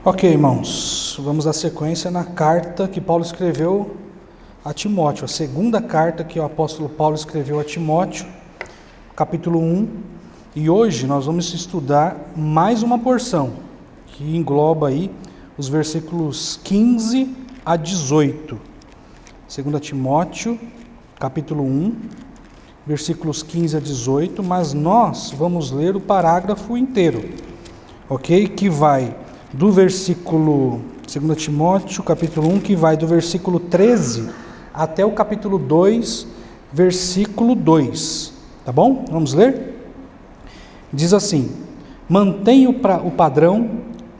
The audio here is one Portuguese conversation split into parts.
Ok, irmãos, vamos dar sequência na carta que Paulo escreveu a Timóteo, a segunda carta que o apóstolo Paulo escreveu a Timóteo, capítulo 1, e hoje nós vamos estudar mais uma porção, que engloba aí os versículos 15 a 18, 2 Timóteo, capítulo 1, versículos 15 a 18, mas nós vamos ler o parágrafo inteiro, ok? Que vai do versículo, 2 Timóteo, capítulo 1, que vai do versículo 13 até o capítulo 2, versículo 2, tá bom? Vamos ler? Diz assim: mantenha o padrão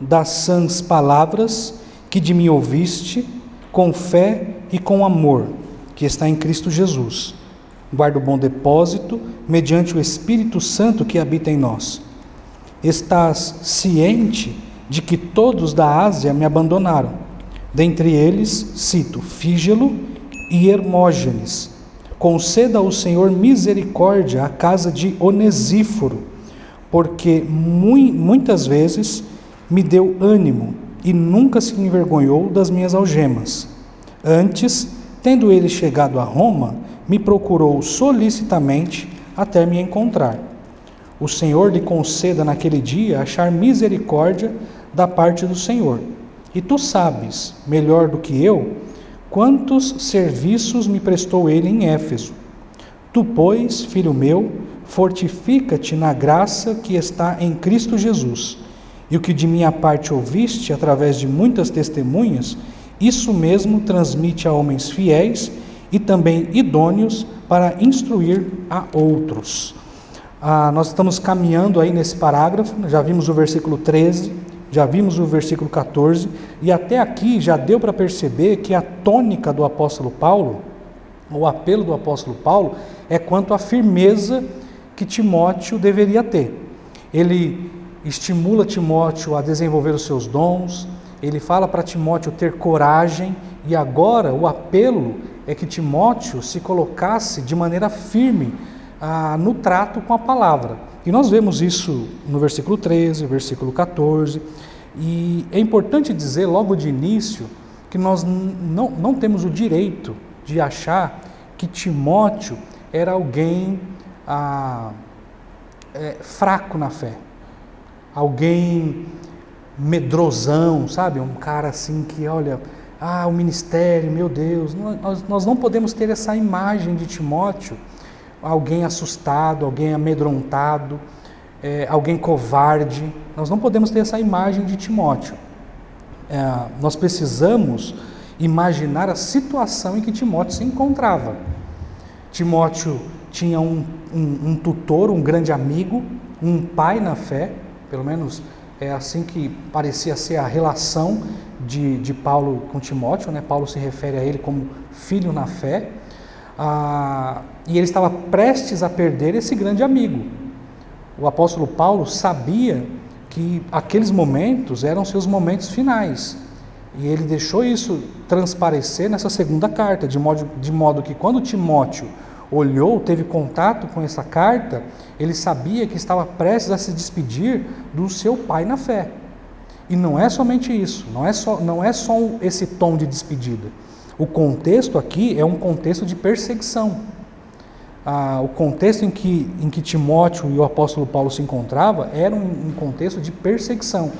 das sãs palavras que de mim ouviste, com fé e com amor, que está em Cristo Jesus. Guarda o bom depósito, mediante o Espírito Santo que habita em nós. Estás ciente de que todos da Ásia me abandonaram. Dentre eles, cito Fígelo e Hermógenes. Conceda ao Senhor misericórdia à casa de Onesíforo, porque muitas vezes me deu ânimo e nunca se envergonhou das minhas algemas. Antes, tendo ele chegado a Roma, me procurou solicitamente até me encontrar. O Senhor lhe conceda naquele dia achar misericórdia da parte do Senhor. E tu sabes, melhor do que eu, quantos serviços me prestou ele em Éfeso. Tu, pois, filho meu, fortifica-te na graça que está em Cristo Jesus. E o que de minha parte ouviste através de muitas testemunhas, isso mesmo transmite a homens fiéis e também idôneos para instruir a outros. Nós estamos caminhando aí nesse parágrafo, já vimos o versículo 13, já vimos o versículo 14, e até aqui já deu para perceber que a tônica do apóstolo Paulo, o apelo do apóstolo Paulo, é quanto à firmeza que Timóteo deveria ter. Ele estimula Timóteo a desenvolver os seus dons, ele fala para Timóteo ter coragem, e agora o apelo é que Timóteo se colocasse de maneira firme no trato com a palavra. E nós vemos isso no versículo 13, versículo 14, e é importante dizer logo de início que nós não temos o direito de achar que Timóteo era alguém fraco na fé, alguém medrosão, sabe? Um cara assim que, olha, o ministério, meu Deus, nós não podemos ter essa imagem de Timóteo, alguém assustado, alguém amedrontado, alguém covarde. Nós não podemos ter essa imagem de Timóteo. Nós precisamos imaginar a situação em que Timóteo se encontrava. Timóteo tinha um tutor, um grande amigo, um pai na fé, pelo menos é assim que parecia ser a relação de Paulo com Timóteo, né? Paulo se refere a ele como filho na fé. E ele estava prestes a perder esse grande amigo. O apóstolo Paulo sabia que aqueles momentos eram seus momentos finais, e ele deixou isso transparecer nessa segunda carta, de modo que quando Timóteo olhou, teve contato com essa carta, ele sabia que estava prestes a se despedir do seu pai na fé. E não é somente isso, não é só esse tom de despedida. O contexto aqui é um contexto de perseguição. O contexto em que Timóteo e o apóstolo Paulo se encontravam era um contexto de perseguição.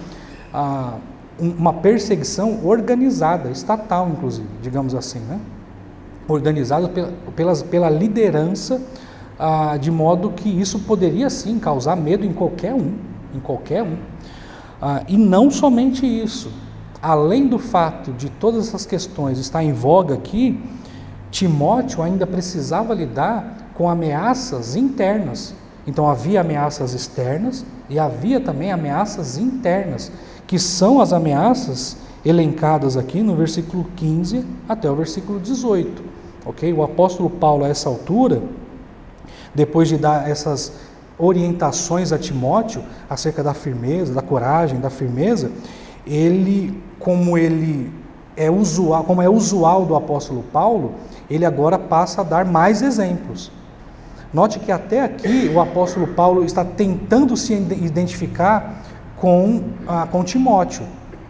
Uma perseguição organizada, estatal inclusive, digamos assim, né? Organizada pela liderança, de modo que isso poderia sim causar medo em qualquer um. E não somente isso. Além do fato de todas essas questões estar em voga aqui, Timóteo ainda precisava lidar com ameaças internas. Então havia ameaças externas e havia também ameaças internas, que são as ameaças elencadas aqui no versículo 15 até o versículo 18. Ok? O apóstolo Paulo, a essa altura, depois de dar essas orientações a Timóteo acerca da firmeza, da coragem, da firmeza, como é usual do apóstolo Paulo, ele agora passa a dar mais exemplos. Note que até aqui o apóstolo Paulo está tentando se identificar com Timóteo,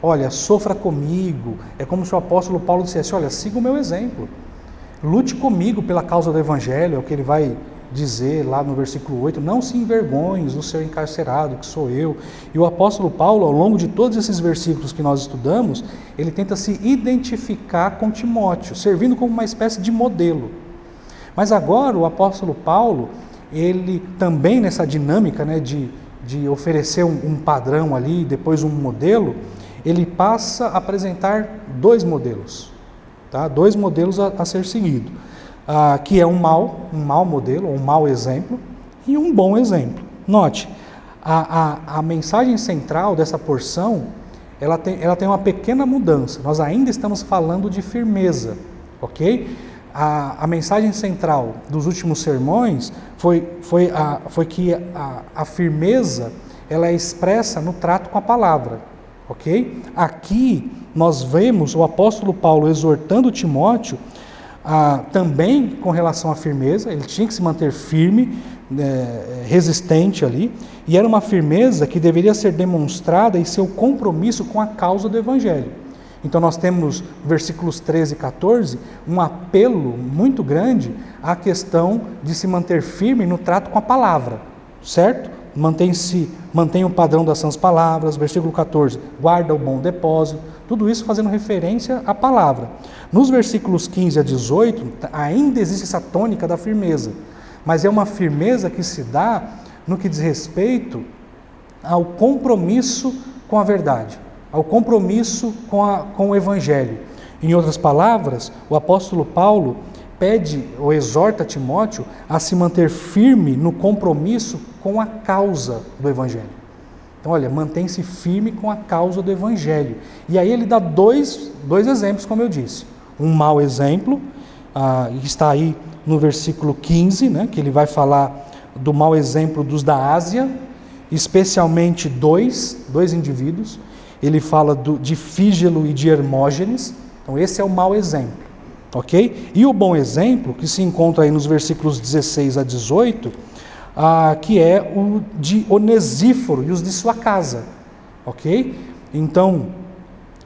olha, sofra comigo. É como se o apóstolo Paulo dissesse, olha, siga o meu exemplo. Lute comigo pela causa do Evangelho, é o que ele vai dizer lá no versículo 8, não se envergonhes do seu encarcerado, que sou eu. E o apóstolo Paulo, ao longo de todos esses versículos que nós estudamos, ele tenta se identificar com Timóteo, servindo como uma espécie de modelo. Mas agora o apóstolo Paulo, ele também nessa dinâmica, né, de oferecer um padrão ali, depois um modelo, ele passa a apresentar dois modelos, tá? Dois modelos a ser seguido. Que é um mau modelo, um mau exemplo, e um bom exemplo. Note, a mensagem central dessa porção, ela tem uma pequena mudança. Nós ainda estamos falando de firmeza, ok? A mensagem central dos últimos sermões foi que a firmeza ela é expressa no trato com a palavra, ok? Aqui nós vemos o apóstolo Paulo exortando Timóteo também com relação à firmeza. Ele tinha que se manter firme, resistente ali, e era uma firmeza que deveria ser demonstrada em seu compromisso com a causa do Evangelho. Então nós temos, versículos 13 e 14, um apelo muito grande à questão de se manter firme no trato com a palavra, certo? Mantenha o padrão das sãs palavras. Versículo 14, guarda o bom depósito. Tudo isso fazendo referência à palavra. Nos versículos 15 a 18, ainda existe essa tônica da firmeza, mas é uma firmeza que se dá no que diz respeito ao compromisso com a verdade, ao compromisso com o Evangelho. Em outras palavras, o apóstolo Paulo pede ou exorta Timóteo a se manter firme no compromisso com a causa do Evangelho. Então, olha, mantém-se firme com a causa do Evangelho. E aí ele dá dois exemplos, como eu disse. Um mau exemplo, está aí no versículo 15, né, que ele vai falar do mau exemplo dos da Ásia, especialmente dois indivíduos. Ele fala de Fígelo e de Hermógenes. Então, esse é o mau exemplo, ok? E o bom exemplo, que se encontra aí nos versículos 16 a 18, que é o de Onesíforo e os de sua casa, ok? Então,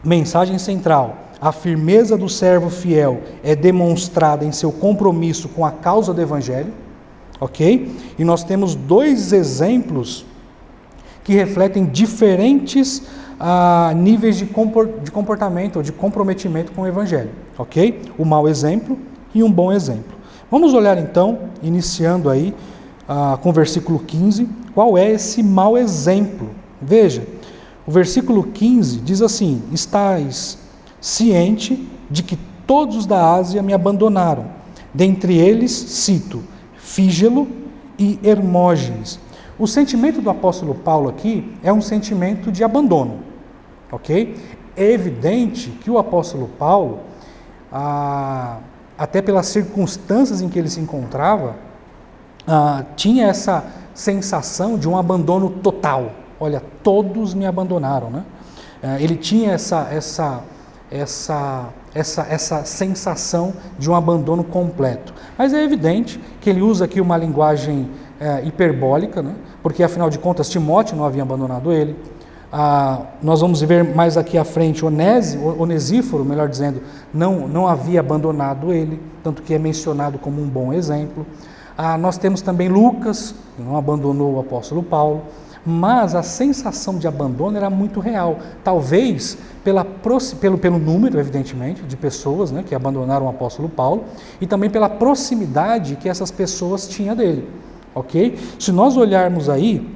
mensagem central: a firmeza do servo fiel é demonstrada em seu compromisso com a causa do Evangelho, ok? E nós temos dois exemplos que refletem diferentes níveis de comportamento ou de comprometimento com o Evangelho, ok? O mau exemplo e um bom exemplo. Vamos olhar então, iniciando aí com o versículo 15, qual é esse mau exemplo. Veja, o versículo 15 diz assim: estais ciente de que todos os da Ásia me abandonaram, dentre eles cito Fígelo e Hermógenes. O sentimento do apóstolo Paulo aqui é um sentimento de abandono, ok? É evidente que o apóstolo Paulo, até pelas circunstâncias em que ele se encontrava, tinha essa sensação de um abandono total. Olha, todos me abandonaram, né? Ele tinha essa sensação de um abandono completo. Mas é evidente que ele usa aqui uma linguagem hiperbólica, né? Porque afinal de contas Timóteo não havia abandonado ele. Nós vamos ver mais aqui à frente, Onesíforo, melhor dizendo, não havia abandonado ele, tanto que é mencionado como um bom exemplo. Nós temos também Lucas, que não abandonou o apóstolo Paulo, mas a sensação de abandono era muito real, talvez pelo número, evidentemente, de pessoas, né, que abandonaram o apóstolo Paulo, e também pela proximidade que essas pessoas tinham dele, ok? Se nós olharmos aí,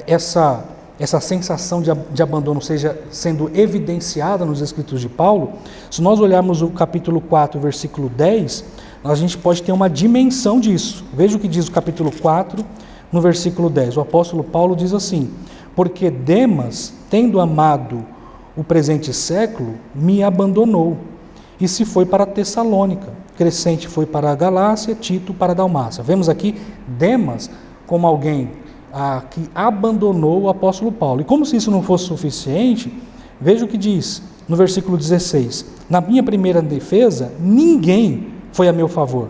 essa sensação de abandono seja sendo evidenciada nos escritos de Paulo, se nós olharmos o capítulo 4, versículo 10, a gente pode ter uma dimensão disso. Veja o que diz o capítulo 4, no versículo 10. O apóstolo Paulo diz assim: porque Demas, tendo amado o presente século, me abandonou, e se foi para Tessalônica. Crescente foi para a Galácia, Tito para a Dalmácia. Vemos aqui Demas como alguém que abandonou o apóstolo Paulo. E como se isso não fosse suficiente, veja o que diz no versículo 16: na minha primeira defesa, ninguém foi a meu favor,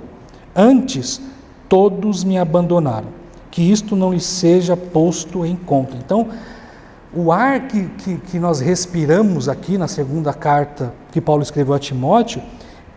antes todos me abandonaram, que isto não lhe seja posto em conta. Então, O ar que nós respiramos aqui na segunda carta que Paulo escreveu a Timóteo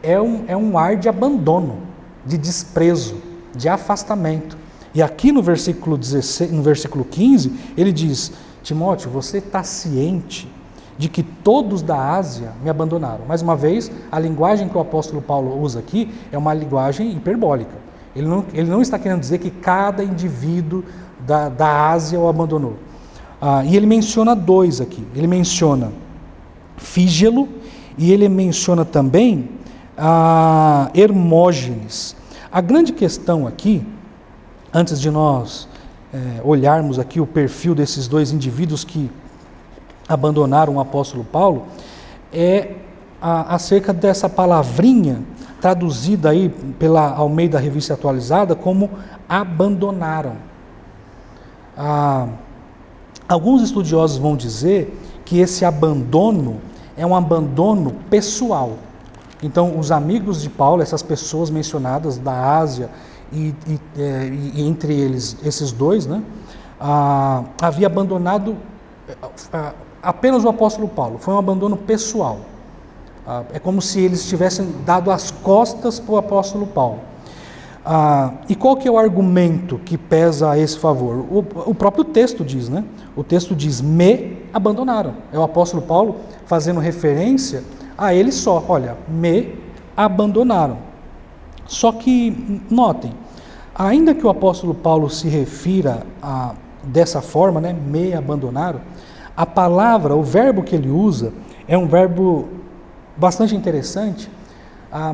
é um ar de abandono, de desprezo, de afastamento. E aqui no versículo 16, no versículo 15, ele diz: Timóteo, você está ciente de que todos da Ásia me abandonaram? Mais uma vez, a linguagem que o apóstolo Paulo usa aqui é uma linguagem hiperbólica. Ele não está querendo dizer que cada indivíduo da Ásia o abandonou. E ele menciona dois aqui. Ele menciona Fígelo e ele menciona também Hermógenes. A grande questão aqui, antes de nós olharmos aqui o perfil desses dois indivíduos que abandonaram o apóstolo Paulo, é acerca dessa palavrinha traduzida aí pela Almeida Revista Atualizada como abandonaram. Alguns estudiosos vão dizer que esse abandono é um abandono pessoal. Então, os amigos de Paulo, essas pessoas mencionadas da Ásia e entre eles esses dois, né, havia abandonado apenas o apóstolo Paulo. Foi um abandono pessoal. É como se eles tivessem dado as costas para o apóstolo Paulo. E qual que é o argumento que pesa a esse favor? O próprio texto diz, né? O texto diz: me abandonaram. É o apóstolo Paulo fazendo referência a ele só. Olha, me abandonaram. Só que, notem, ainda que o apóstolo Paulo se refira dessa forma, né? Me abandonaram, a palavra, o verbo que ele usa é um verbo bastante interessante,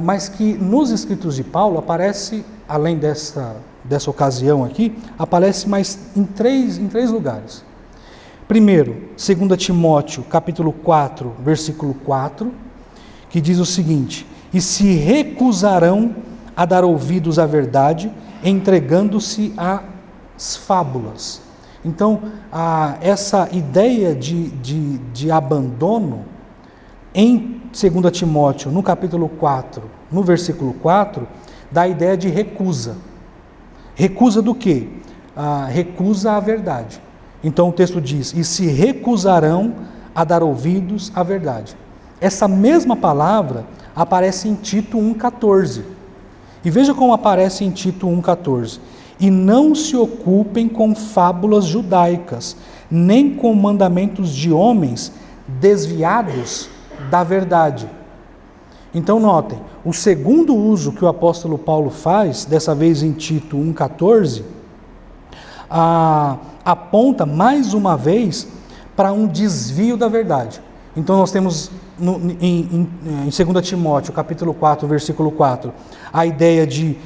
mas que nos escritos de Paulo aparece, além dessa ocasião aqui, aparece mais em três lugares. Primeiro, 2 Timóteo, capítulo 4, versículo 4, que diz o seguinte: e se recusarão a dar ouvidos à verdade, entregando-se às fábulas. Então, essa ideia de abandono, em 2 Timóteo, no capítulo 4, no versículo 4, dá a ideia de recusa. Recusa do quê? Recusa à verdade. Então o texto diz: e se recusarão a dar ouvidos à verdade. Essa mesma palavra aparece em Tito 1,14. E veja como aparece em Tito 1,14. E não se ocupem com fábulas judaicas, nem com mandamentos de homens desviados da verdade. Então notem, o segundo uso que o apóstolo Paulo faz, dessa vez em Tito 1,14, aponta mais uma vez para um desvio da verdade. Então nós temos em 2 Timóteo, capítulo 4, versículo 4, a ideia de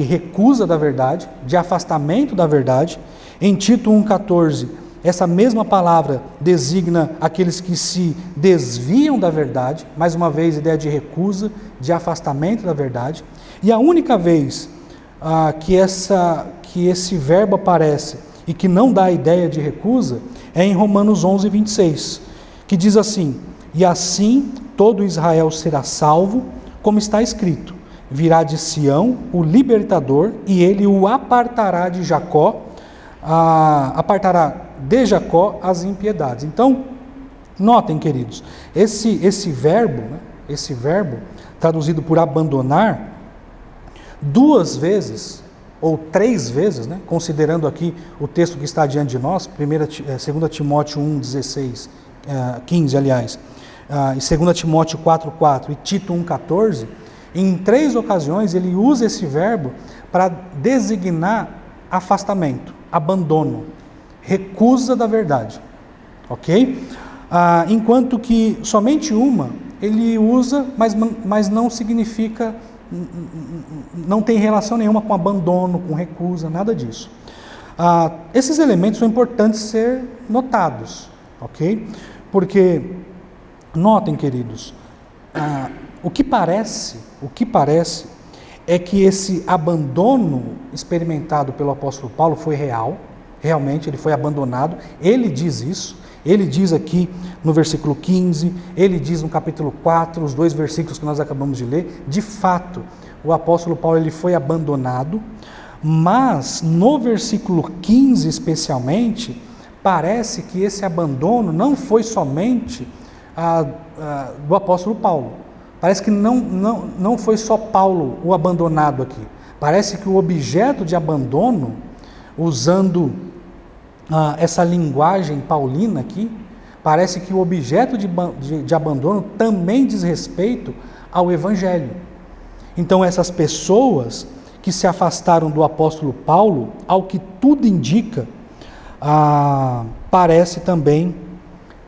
recusa da verdade, de afastamento da verdade. Em Tito 1,14, essa mesma palavra designa aqueles que se desviam da verdade, mais uma vez, ideia de recusa, de afastamento da verdade. E a única vez que esse verbo aparece e que não dá a ideia de recusa é em Romanos 11, 26, que diz assim: e assim todo Israel será salvo, como está escrito: virá de Sião o libertador, e ele o apartará de Jacó, as impiedades. Então, notem, queridos, esse verbo, né, esse verbo traduzido por abandonar, duas vezes ou três vezes, né, considerando aqui o texto que está diante de nós, 2 Timóteo 1, 16, 15, aliás, e 2 Timóteo 4, 4 e Tito 1, 14, em três ocasiões ele usa esse verbo para designar afastamento, abandono, recusa da verdade, ok? Enquanto que somente uma ele usa, mas não significa, não tem relação nenhuma com abandono, com recusa, nada disso. Esses elementos são importantes ser notados, ok? Porque, notem, queridos, o que parece é que esse abandono experimentado pelo apóstolo Paulo foi real, realmente ele foi abandonado. Ele diz isso, ele diz aqui no versículo 15, ele diz no capítulo 4, os dois versículos que nós acabamos de ler, de fato, o apóstolo Paulo ele foi abandonado, mas no versículo 15 especialmente, parece que esse abandono não foi somente do apóstolo Paulo. Parece que não foi só Paulo o abandonado aqui. Parece que o objeto de abandono, usando essa linguagem paulina aqui, parece que o objeto de abandono também diz respeito ao Evangelho. Então essas pessoas que se afastaram do apóstolo Paulo, ao que tudo indica, parece também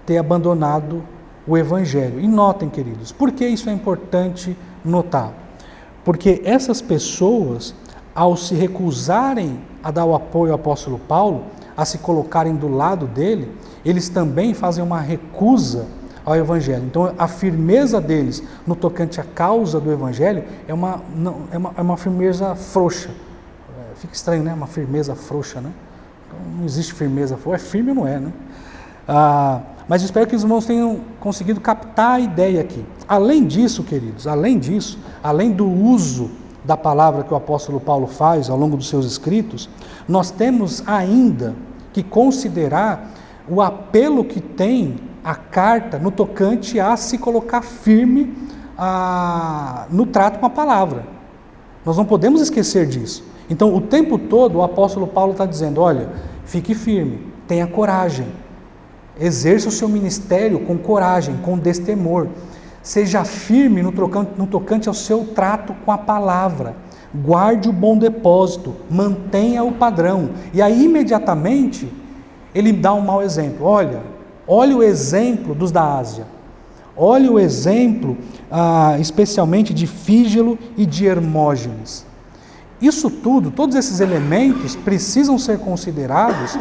ter abandonado o Evangelho. E notem, queridos, por que isso é importante notar? Porque essas pessoas, ao se recusarem a dar o apoio ao apóstolo Paulo, a se colocarem do lado dele, eles também fazem uma recusa ao Evangelho. Então, a firmeza deles no tocante à causa do Evangelho é uma firmeza frouxa. Fica estranho, né? Uma firmeza frouxa, né? Não existe firmeza frouxa. É firme ou não é, né? Mas espero que os irmãos tenham conseguido captar a ideia aqui. Além disso, queridos, além do uso da palavra que o apóstolo Paulo faz ao longo dos seus escritos, nós temos ainda que considerar o apelo que tem a carta no tocante a se colocar firme no trato com a palavra. Nós não podemos esquecer disso. Então, o tempo todo, o apóstolo Paulo está dizendo, olha, fique firme, tenha coragem, exerça o seu ministério com coragem, com destemor, seja firme no tocante ao seu trato com a palavra, guarde o bom depósito, mantenha o padrão. E aí, imediatamente, ele dá um mau exemplo. Olha o exemplo dos da Ásia. Olha o exemplo, especialmente de Fígelo e de Hermógenes. Isso tudo, todos esses elementos precisam ser considerados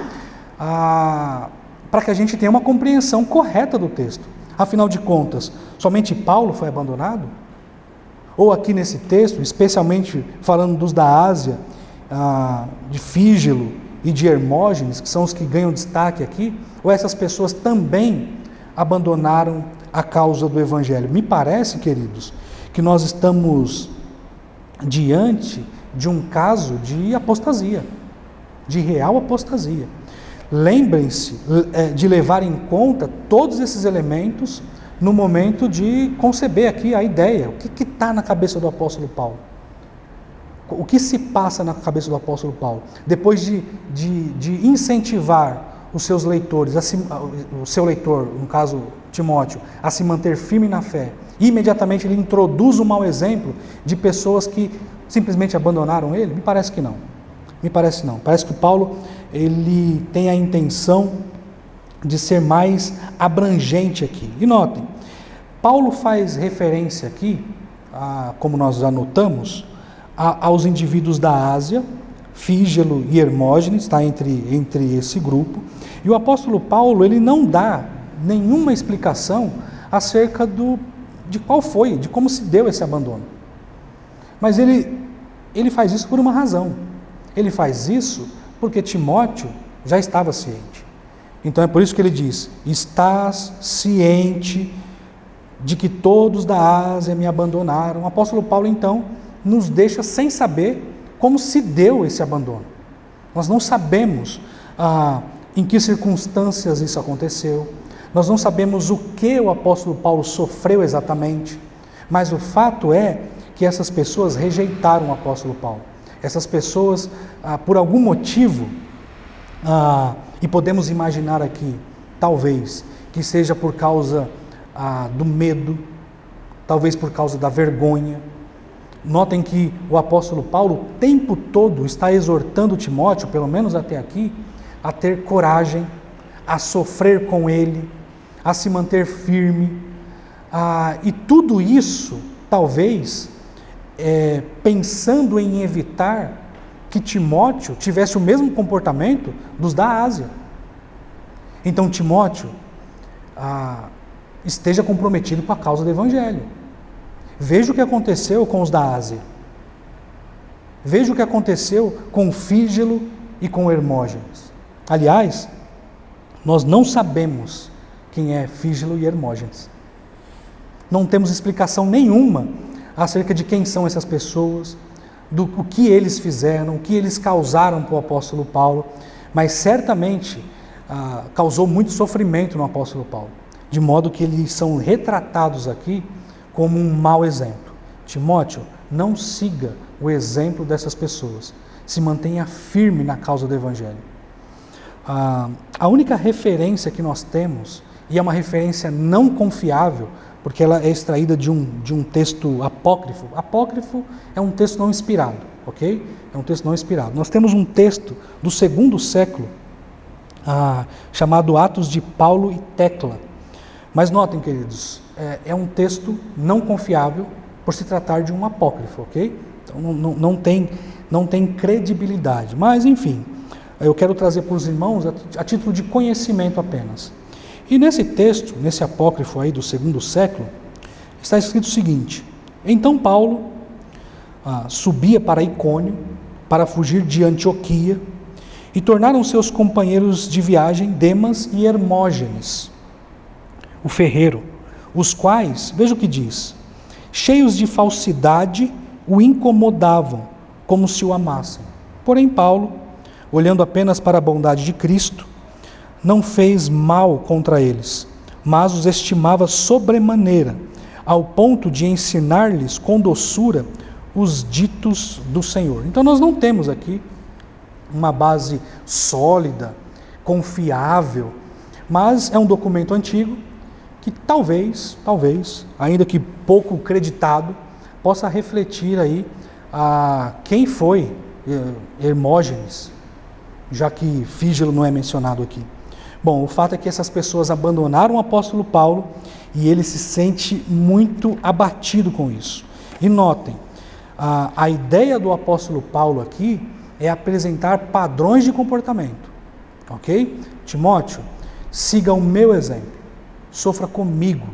para que a gente tenha uma compreensão correta do texto. Afinal de contas, somente Paulo foi abandonado? Ou aqui nesse texto, especialmente falando dos da Ásia, de Fígelo e de Hermógenes, que são os que ganham destaque aqui, ou essas pessoas também abandonaram a causa do Evangelho? Me parece, queridos, que nós estamos diante de um caso de apostasia, de real apostasia. Lembrem-se de levar em conta todos esses elementos no momento de conceber aqui a ideia. O que está na cabeça do apóstolo Paulo? O que se passa na cabeça do apóstolo Paulo? Depois de incentivar os seus leitores, o seu leitor, no caso Timóteo, a se manter firme na fé, imediatamente ele introduz um mau exemplo de pessoas que simplesmente abandonaram ele? Me parece que não. Parece que Paulo ele tem a intenção de ser mais abrangente aqui. E notem, Paulo faz referência aqui, como nós já notamos, aos indivíduos da Ásia, Fígelo e Hermógenes, está entre esse grupo. E o apóstolo Paulo ele não dá nenhuma explicação acerca de qual foi, de como se deu esse abandono. Mas ele faz isso por uma razão. Ele faz isso porque Timóteo já estava ciente. Então é por isso que ele diz, estás ciente de que todos da Ásia me abandonaram. O apóstolo Paulo então nos deixa sem saber como se deu esse abandono. Nós não sabemos em que circunstâncias isso aconteceu, nós não sabemos o que o apóstolo Paulo sofreu exatamente, mas o fato é que essas pessoas rejeitaram o apóstolo Paulo. Essas pessoas, por algum motivo, e podemos imaginar aqui, talvez, que seja por causa do medo, talvez por causa da vergonha. Notem que o apóstolo Paulo o tempo todo está exortando Timóteo, pelo menos até aqui, a ter coragem, a sofrer com ele, a se manter firme. E tudo isso, talvez, pensando em evitar que Timóteo tivesse o mesmo comportamento dos da Ásia. Então Timóteo esteja comprometido com a causa do Evangelho. Veja o que aconteceu com os da Ásia. Veja o que aconteceu com Fígelo e com Hermógenes. Aliás, nós não sabemos quem é Fígelo e Hermógenes. Não temos explicação nenhuma acerca de quem são essas pessoas, o que eles fizeram, o que eles causaram para o apóstolo Paulo, mas certamente causou muito sofrimento no apóstolo Paulo, de modo que eles são retratados aqui como um mau exemplo. Timóteo, não siga o exemplo dessas pessoas, se mantenha firme na causa do Evangelho. A única referência que nós temos, e é uma referência não confiável, porque ela é extraída de um texto apócrifo. Apócrifo é um texto não inspirado, ok? É um texto não inspirado. Nós temos um texto do 2º século, chamado Atos de Paulo e Tecla. Mas notem, queridos, é um texto não confiável por se tratar de um apócrifo, ok? Então não tem credibilidade. Mas, enfim, eu quero trazer para os irmãos a título de conhecimento apenas. E nesse texto, nesse apócrifo aí do 2º século, está escrito o seguinte: então Paulo subia para Icônio para fugir de Antioquia, e tornaram seus companheiros de viagem Demas e Hermógenes, o ferreiro, os quais, veja o que diz, cheios de falsidade, o incomodavam, como se o amassem. Porém Paulo, olhando apenas para a bondade de Cristo, não fez mal contra eles, mas os estimava sobremaneira, ao ponto de ensinar-lhes com doçura os ditos do Senhor. Então nós não temos aqui uma base sólida, confiável, mas é um documento antigo que talvez, ainda que pouco creditado, possa refletir aí quem foi Hermógenes, já que Fígelo não é mencionado aqui. Bom, o fato é que essas pessoas abandonaram o apóstolo Paulo e ele se sente muito abatido com isso. E notem, a ideia do apóstolo Paulo aqui é apresentar padrões de comportamento, ok? Timóteo, siga o meu exemplo, sofra comigo,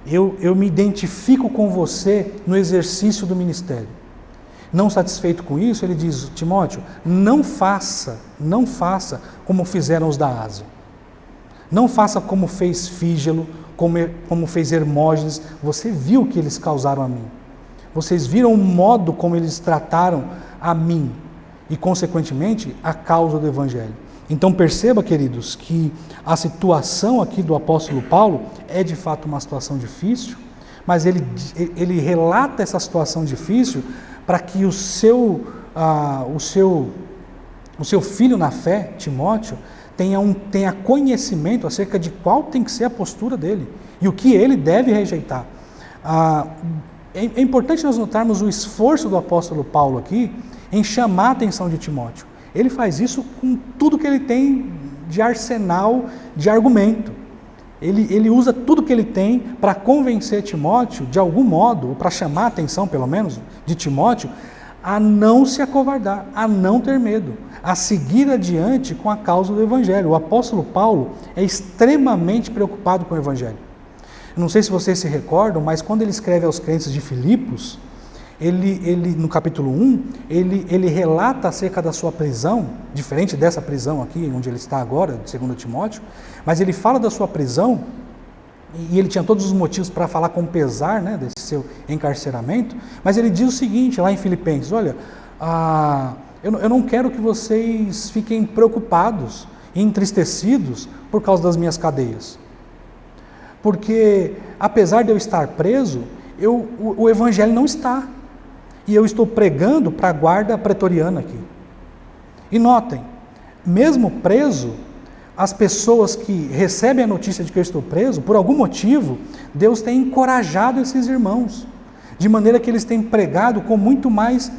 eu me identifico com você no exercício do ministério. Não satisfeito com isso, ele diz, Timóteo, não faça como fizeram os da Ásia. Não faça como fez Fígelo, como fez Hermógenes. Você viu o que eles causaram a mim. Vocês viram o modo como eles trataram a mim e, consequentemente, a causa do Evangelho. Então perceba, queridos, que a situação aqui do apóstolo Paulo é de fato uma situação difícil, mas ele relata essa situação difícil para que o seu filho na fé, Timóteo, tenha conhecimento acerca de qual tem que ser a postura dele e o que ele deve rejeitar. É importante nós notarmos o esforço do apóstolo Paulo aqui em chamar a atenção de Timóteo. Ele faz isso com tudo que ele tem de arsenal, de argumento. Ele usa tudo que ele tem para convencer Timóteo, de algum modo, ou para chamar a atenção, pelo menos, de Timóteo, a não se acovardar, a não ter medo, a seguir adiante com a causa do Evangelho. O apóstolo Paulo é extremamente preocupado com o Evangelho. Não sei se vocês se recordam, mas quando ele escreve aos crentes de Filipos, ele no capítulo 1, ele relata acerca da sua prisão, diferente dessa prisão aqui, onde ele está agora, de 2 Timóteo, mas ele fala da sua prisão, e ele tinha todos os motivos para falar com pesar, né, desse seu encarceramento, mas ele diz o seguinte, lá em Filipenses, olha, eu não quero que vocês fiquem preocupados e entristecidos por causa das minhas cadeias, porque apesar de eu estar preso, o Evangelho não está, e eu estou pregando para a guarda pretoriana aqui. E notem, mesmo preso, as pessoas que recebem a notícia de que eu estou preso, por algum motivo, Deus tem encorajado esses irmãos, de maneira que eles têm pregado com muito mais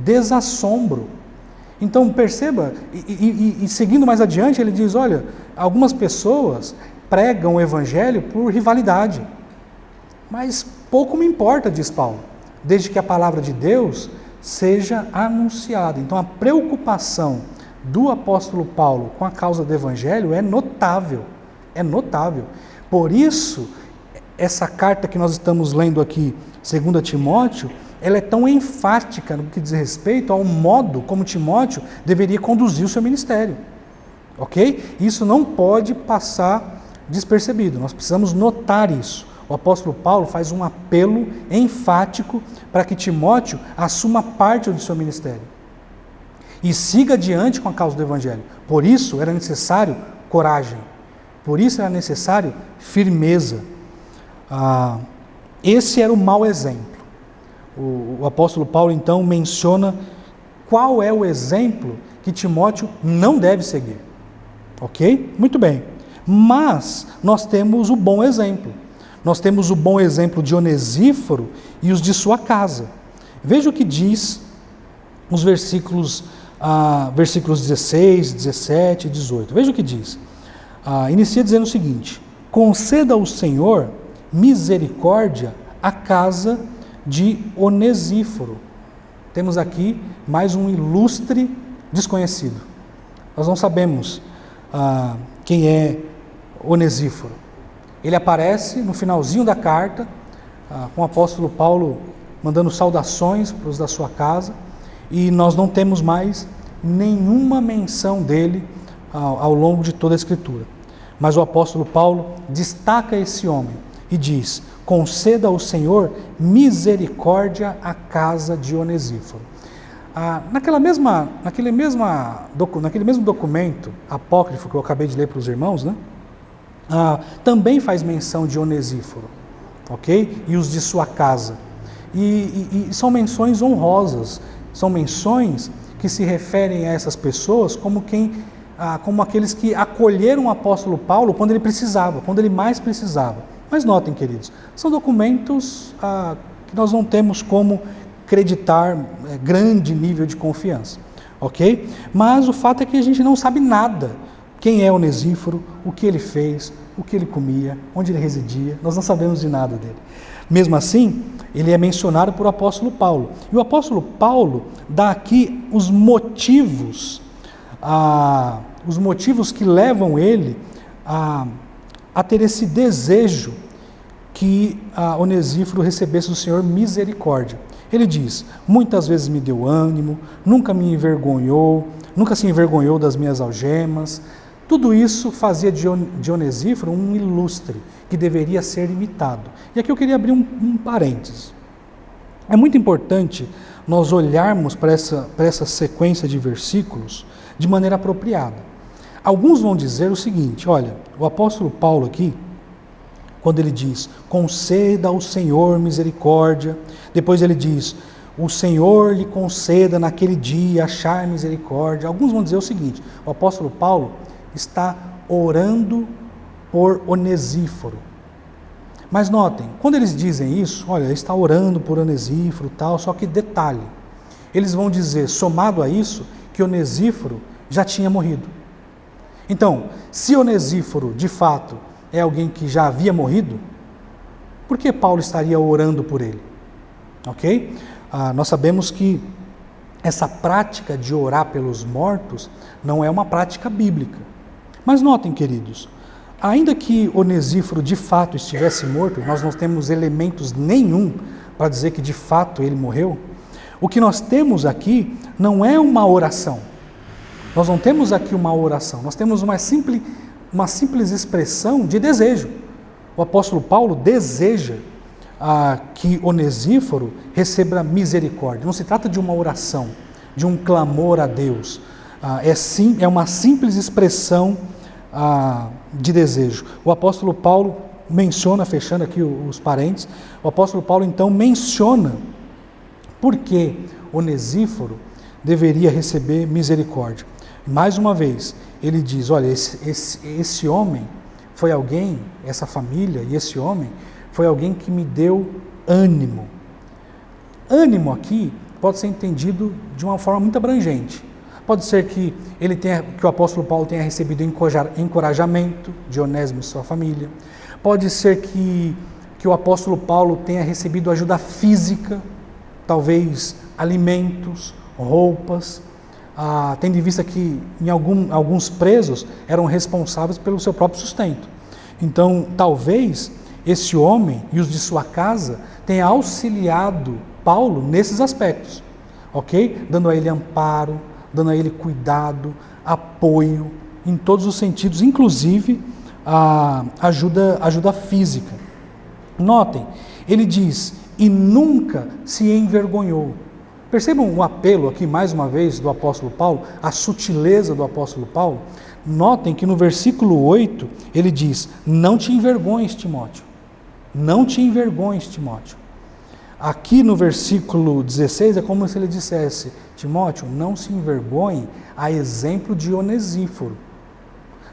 desassombro. Então perceba, e seguindo mais adiante, ele diz, olha, algumas pessoas pregam o Evangelho por rivalidade, mas pouco me importa, diz Paulo, desde que a palavra de Deus seja anunciada. Então a preocupação do apóstolo Paulo com a causa do Evangelho é notável, é notável. Por isso, essa carta que nós estamos lendo aqui, 2 Timóteo, ela é tão enfática no que diz respeito ao modo como Timóteo deveria conduzir o seu ministério. Ok? Isso não pode passar despercebido, nós precisamos notar isso. O apóstolo Paulo faz um apelo enfático para que Timóteo assuma parte do seu ministério e siga adiante com a causa do Evangelho. Por isso, era necessário coragem. Por isso era necessário firmeza. Esse era o mau exemplo. O apóstolo Paulo, então, menciona qual é o exemplo que Timóteo não deve seguir. Ok? Muito bem. Mas nós temos o bom exemplo. Nós temos o bom exemplo de Onesíforo e os de sua casa. Veja o que diz os versículos 16, 17 e 18. Veja o que diz. Inicia dizendo o seguinte: conceda ao Senhor misericórdia à casa de Onesíforo. Temos aqui mais um ilustre desconhecido. Nós não sabemos quem é Onesíforo. Ele aparece no finalzinho da carta, com o apóstolo Paulo mandando saudações para os da sua casa, e nós não temos mais nenhuma menção dele ao longo de toda a Escritura. Mas o apóstolo Paulo destaca esse homem e diz: conceda ao Senhor misericórdia à casa de Onesíforo. Naquele mesmo documento apócrifo que eu acabei de ler para os irmãos, né? Também faz menção de Onesíforo, ok? E os de sua casa. E são menções honrosas, são menções que se referem a essas pessoas como aqueles que acolheram o apóstolo Paulo quando ele precisava, quando ele mais precisava. Mas notem, queridos, são documentos que nós não temos como acreditar grande nível de confiança, ok? Mas o fato é que a gente não sabe nada. Quem é Onesíforo, o que ele fez, o que ele comia, onde ele residia, nós não sabemos de nada dele. Mesmo assim, ele é mencionado por o apóstolo Paulo. E o apóstolo Paulo dá aqui os motivos que levam ele a ter esse desejo que Onesíforo recebesse do Senhor misericórdia. Ele diz: muitas vezes me deu ânimo, nunca me envergonhou, nunca se envergonhou das minhas algemas. Tudo isso fazia de Onesíforo um ilustre, que deveria ser imitado. E aqui eu queria abrir um parênteses. É muito importante nós olharmos para essa sequência de versículos de maneira apropriada. Alguns vão dizer o seguinte: olha, o apóstolo Paulo aqui, quando ele diz, conceda ao Senhor misericórdia, depois ele diz, o Senhor lhe conceda naquele dia achar misericórdia. Alguns vão dizer o seguinte: o apóstolo Paulo está orando por Onesíforo. Mas notem, quando eles dizem isso, olha, ele está orando por Onesíforo, tal, só que detalhe, eles vão dizer, somado a isso, que Onesíforo já tinha morrido. Então, se Onesíforo, de fato, é alguém que já havia morrido, por que Paulo estaria orando por ele? Ok? Nós sabemos que essa prática de orar pelos mortos não é uma prática bíblica. Mas notem, queridos, ainda que Onesíforo de fato estivesse morto, nós não temos elementos nenhum para dizer que de fato ele morreu. O que nós temos aqui não é uma oração. Nós não temos aqui uma oração, nós temos uma simples expressão de desejo. O apóstolo Paulo deseja que Onesíforo receba misericórdia. Não se trata de uma oração, de um clamor a Deus. É uma simples expressão de desejo. O apóstolo Paulo menciona, fechando aqui os parênteses, o apóstolo Paulo então menciona por que Onesíforo deveria receber misericórdia. Mais uma vez, ele diz, olha, esse homem foi alguém, essa família e esse homem foi alguém que me deu ânimo. Ânimo aqui pode ser entendido de uma forma muito abrangente. Pode ser que que o apóstolo Paulo tenha recebido encorajamento de Onésimo e sua família. Pode ser que o apóstolo Paulo tenha recebido ajuda física, talvez alimentos, roupas, tendo em vista que alguns presos eram responsáveis pelo seu próprio sustento. Então, talvez esse homem e os de sua casa tenham auxiliado Paulo nesses aspectos, ok? Dando a ele amparo, dando a ele cuidado, apoio, em todos os sentidos, inclusive ajuda física. Notem, ele diz, e nunca se envergonhou. Percebam o apelo aqui, mais uma vez, do apóstolo Paulo, a sutileza do apóstolo Paulo. Notem que no versículo 8 ele diz: não te envergonhes, Timóteo. Não te envergonhes, Timóteo. Aqui no versículo 16 é como se ele dissesse: Timóteo, não se envergonhe a exemplo de Onesíforo.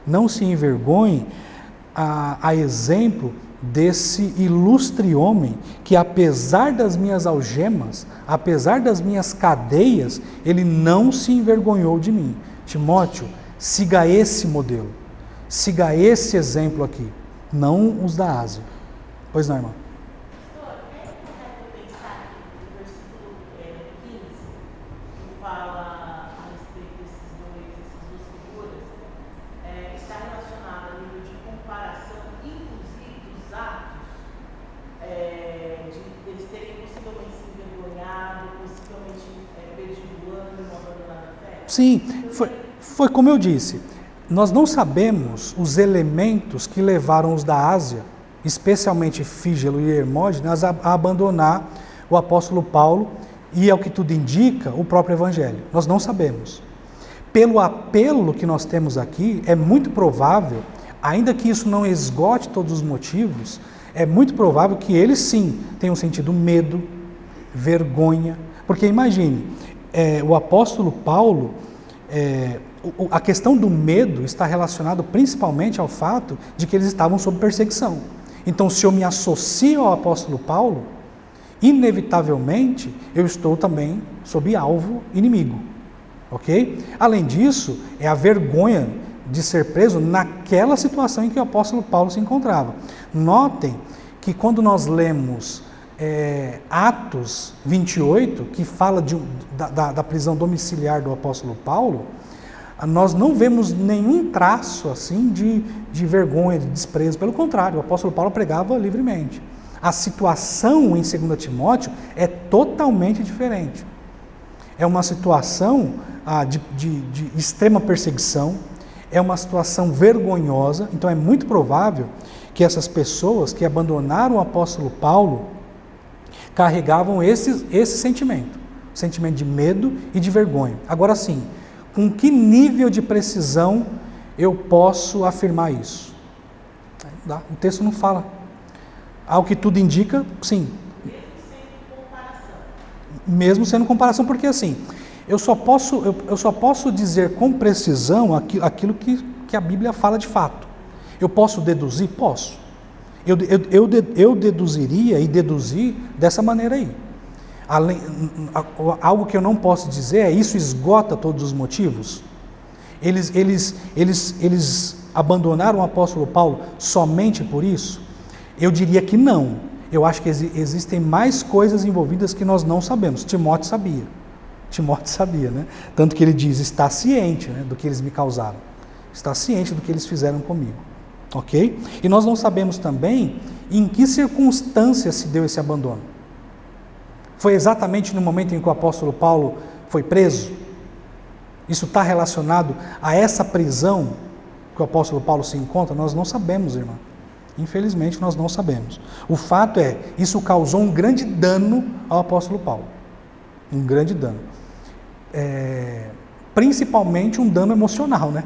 Não se envergonhe a exemplo desse ilustre homem que, apesar das minhas algemas, apesar das minhas cadeias, ele não se envergonhou de mim. Timóteo, siga esse modelo, siga esse exemplo aqui, não os da Ásia. Pois não, irmão? Sim, foi como eu disse, nós não sabemos os elementos que levaram os da Ásia, especialmente Fígelo e Hermógenes, a abandonar o apóstolo Paulo e, ao que tudo indica, o próprio Evangelho. Nós não sabemos. Pelo apelo que nós temos aqui, é muito provável, ainda que isso não esgote todos os motivos, é muito provável que eles sim tenham sentido medo, vergonha, porque imagine, o apóstolo Paulo, a questão do medo está relacionada principalmente ao fato de que eles estavam sob perseguição. Então, se eu me associo ao apóstolo Paulo, inevitavelmente eu estou também sob alvo inimigo, ok? Além disso, é a vergonha de ser preso naquela situação em que o apóstolo Paulo se encontrava. Notem que quando nós lemos Atos 28, que fala da prisão domiciliar do apóstolo Paulo, nós não vemos nenhum traço assim de vergonha, de desprezo. Pelo contrário, o apóstolo Paulo pregava livremente. A situação em 2 Timóteo é totalmente diferente. É uma situação de extrema perseguição, é uma situação vergonhosa. Então é muito provável que essas pessoas que abandonaram o apóstolo Paulo carregavam esse sentimento de medo e de vergonha. Agora sim, com que nível de precisão eu posso afirmar isso? O texto não fala. Ao que tudo indica, sim. Mesmo sendo comparação, porque assim, eu só posso dizer com precisão aquilo que a Bíblia fala de fato. Eu posso deduzir? Posso. Eu deduziria e deduzi dessa maneira aí. Algo que eu não posso dizer é: isso esgota todos os motivos? Eles abandonaram o apóstolo Paulo somente por isso? Eu diria que não. Eu acho que existem mais coisas envolvidas que nós não sabemos. Timóteo sabia, né? Tanto que ele diz: está ciente, né, do que eles me causaram. Está ciente do que eles fizeram comigo. Ok? E nós não sabemos também em que circunstâncias se deu esse abandono. Foi exatamente no momento em que o apóstolo Paulo foi preso? Isso está relacionado a essa prisão que o apóstolo Paulo se encontra? Nós não sabemos, irmão. Infelizmente, nós não sabemos. O fato é, isso causou um grande dano ao apóstolo Paulo. Um grande dano. Principalmente um dano emocional, né?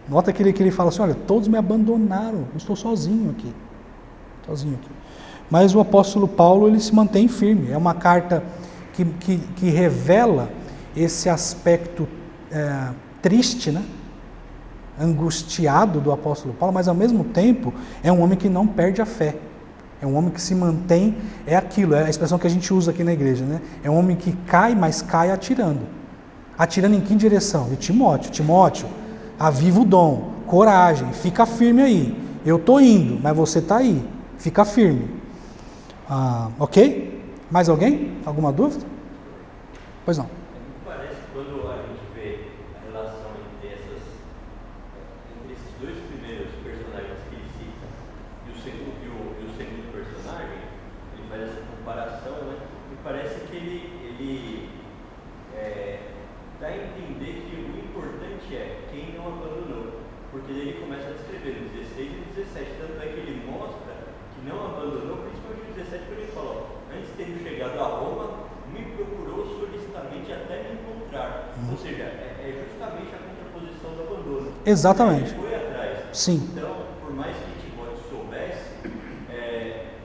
Nota que ele fala assim: olha, todos me abandonaram, eu estou sozinho aqui. Mas o apóstolo Paulo, ele se mantém firme. É uma carta que revela esse aspecto triste, né? Angustiado do apóstolo Paulo, mas ao mesmo tempo é um homem que não perde a fé. É um homem que se mantém, é aquilo, é a expressão que a gente usa aqui na igreja, né? É um homem que cai, mas cai atirando. Atirando em que direção? De Timóteo. Timóteo, aviva o dom, coragem, fica firme aí. Eu estou indo, mas você está aí, fica firme. Ok? Mais alguém? Alguma dúvida? Pois não. Parece que quando a gente vê a relação entre esses dois primeiros personagens que ele cita e o segundo personagem, ele faz essa comparação, né? E parece que ele dá a entender que o importante é quem não abandonou, porque ele começa a descrever no 16 e no 17, tanto é que ele mostra que não abandonou, principalmente no 17, quando ele falou: antes de ter chegado a Roma, me procurou solicitamente até me encontrar. Ou seja, é justamente a contraposição do abandono. Exatamente. Ele foi atrás. Sim. Então, por mais que Timóteo soubesse,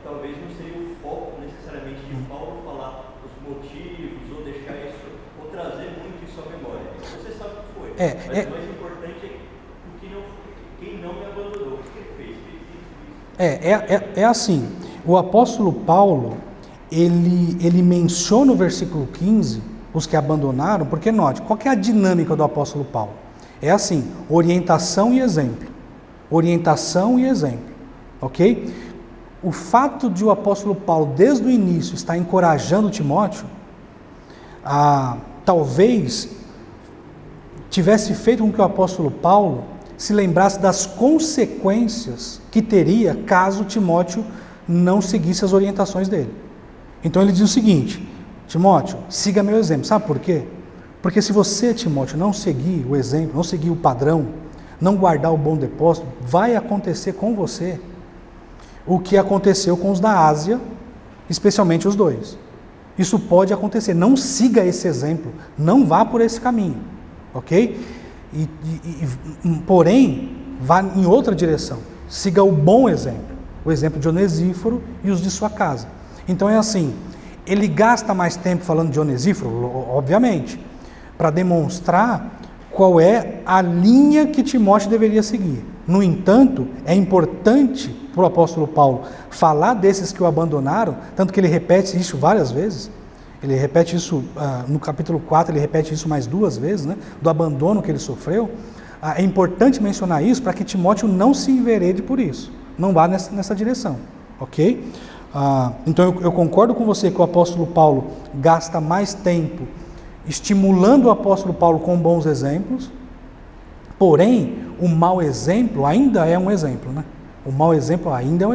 talvez não seria o foco necessariamente de Paulo falar os motivos, ou deixar isso, ou trazer muito isso à memória. Você sabe o que foi. Mas o mais importante é quem não me abandonou. O que ele fez? É assim, o apóstolo Paulo, ele menciona no versículo 15 os que abandonaram, porque note, qual que é a dinâmica do apóstolo Paulo? É assim, orientação e exemplo. Orientação e exemplo, ok? O fato de o apóstolo Paulo, desde o início, estar encorajando Timóteo, talvez tivesse feito com que o apóstolo Paulo se lembrasse das consequências que teria caso Timóteo não seguisse as orientações dele. Então ele diz o seguinte: Timóteo, siga meu exemplo. Sabe por quê? Porque se você, Timóteo, não seguir o exemplo, não seguir o padrão, não guardar o bom depósito, vai acontecer com você o que aconteceu com os da Ásia, especialmente os dois. Isso pode acontecer. Não siga esse exemplo, não vá por esse caminho, ok? Porém, vá em outra direção. Siga o bom exemplo, o exemplo de Onesíforo e os de sua casa. Então é assim, ele gasta mais tempo falando de Onesíforo, obviamente, para demonstrar qual é a linha que Timóteo deveria seguir. No entanto, é importante para o apóstolo Paulo falar desses que o abandonaram, tanto que ele repete isso várias vezes. Ele repete isso no capítulo 4, ele repete isso mais 2 vezes, né, do abandono que ele sofreu. É importante mencionar isso para que Timóteo não se enverede por isso, não vá nessa direção, ok? Então eu concordo com você que o apóstolo Paulo gasta mais tempo estimulando o apóstolo Paulo com bons exemplos, porém o mau exemplo ainda é um exemplo, né? O mau exemplo ainda é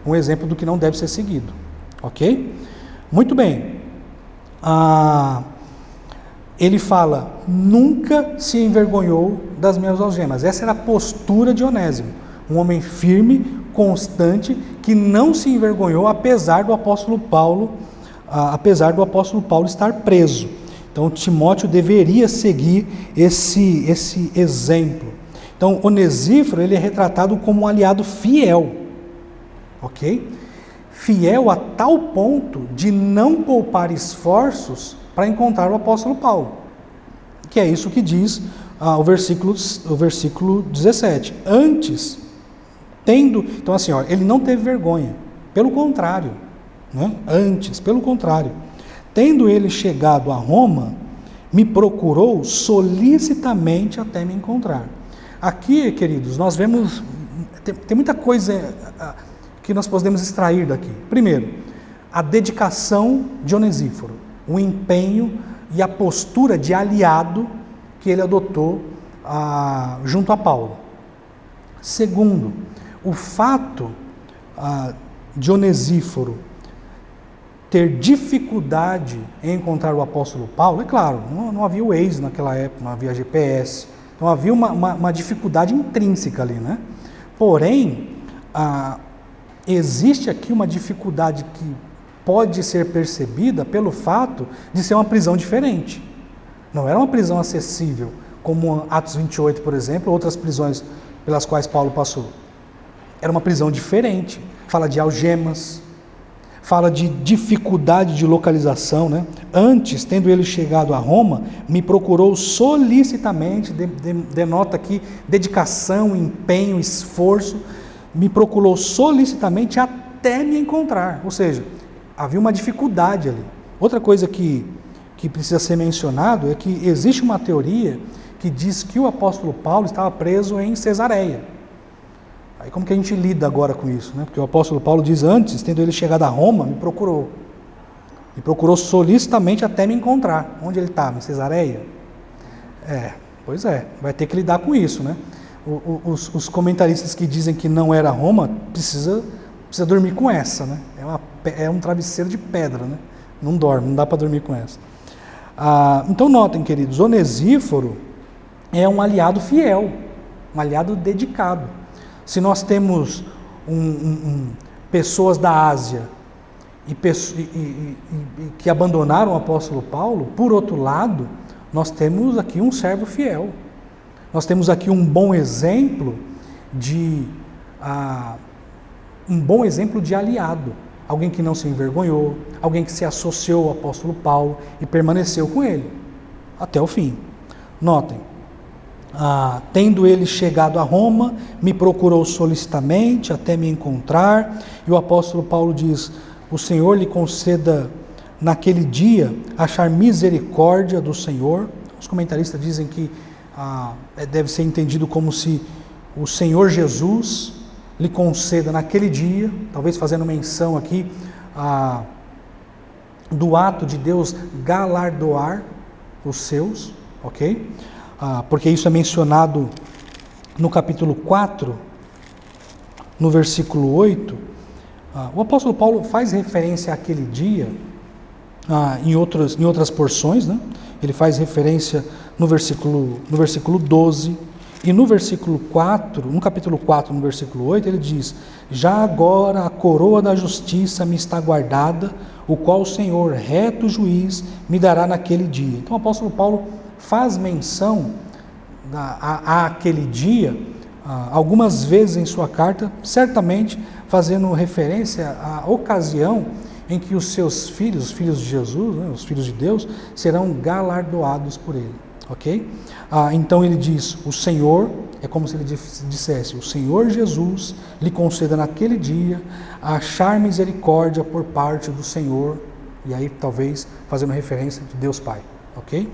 um exemplo do que não deve ser seguido, ok? Muito bem. Ele fala, nunca se envergonhou das minhas algemas. Essa era a postura de Onésimo, um homem firme, constante, que não se envergonhou apesar do apóstolo Paulo estar preso. Então Timóteo deveria seguir esse exemplo. Então Onesíforo, ele é retratado como um aliado fiel, ok? Fiel a tal ponto de não poupar esforços para encontrar o apóstolo Paulo, que é isso que diz o versículo 17. Antes, então assim, ele não teve vergonha, pelo contrário, né? Pelo contrário, tendo ele chegado a Roma, me procurou solicitamente até me encontrar. Aqui, queridos, nós vemos, tem muita coisa que nós podemos extrair daqui. Primeiro, a dedicação de Onesíforo, o empenho e a postura de aliado que ele adotou junto a Paulo. Segundo, o fato de Onesíforo ter dificuldade em encontrar o apóstolo Paulo, é claro, não havia o Waze naquela época, não havia GPS, então havia uma dificuldade intrínseca ali, né? Porém, existe aqui uma dificuldade que pode ser percebida pelo fato de ser uma prisão diferente. Não era uma prisão acessível, como Atos 28, por exemplo, outras prisões pelas quais Paulo passou. Era uma prisão diferente, fala de algemas, fala de dificuldade de localização, né? Antes, tendo ele chegado a Roma, me procurou solicitamente, denota aqui dedicação, empenho, esforço, me procurou solicitamente até me encontrar, ou seja, havia uma dificuldade ali. Outra coisa que precisa ser mencionado é que existe uma teoria que diz que o apóstolo Paulo estava preso em Cesareia. Aí como que a gente lida agora com isso, né? Porque o apóstolo Paulo diz, antes, tendo ele chegado a Roma, me procurou solicitamente até me encontrar. Onde ele estava? Em Cesareia? Pois é, vai ter que lidar com isso, né? Os comentaristas que dizem que não era Roma, precisa dormir com essa, né? É um travesseiro de pedra, né? Não dorme, não dá para dormir com essa. Então notem, queridos, Onesíforo é um aliado fiel, um aliado dedicado. Se nós temos pessoas da Ásia que abandonaram o apóstolo Paulo, por outro lado, nós temos aqui um servo fiel. nós temos aqui um bom exemplo de aliado, alguém que não se envergonhou, alguém que se associou ao apóstolo Paulo e permaneceu com ele até o fim. Notem, tendo ele chegado a Roma, me procurou solicitamente até me encontrar, e o apóstolo Paulo diz: o Senhor lhe conceda naquele dia achar misericórdia do Senhor. Os comentaristas dizem que deve ser entendido como se o Senhor Jesus lhe conceda naquele dia, talvez fazendo menção aqui do ato de Deus galardoar os seus, ok? Porque isso é mencionado no capítulo 4, no versículo 8. O apóstolo Paulo faz referência àquele dia em outras porções, né? Ele faz referência no versículo 12, e no versículo 4, no capítulo 4, no versículo 8, ele diz: já agora a coroa da justiça me está guardada, o qual o Senhor, reto juiz, me dará naquele dia. Então o apóstolo Paulo faz menção àquele dia algumas vezes em sua carta, certamente fazendo referência à ocasião em que os seus filhos, os filhos de Jesus, né, os filhos de Deus, serão galardoados por ele, ok? Então ele diz: o Senhor, é como se ele dissesse, o Senhor Jesus lhe conceda naquele dia achar misericórdia por parte do Senhor, e aí talvez fazendo referência de Deus Pai, ok?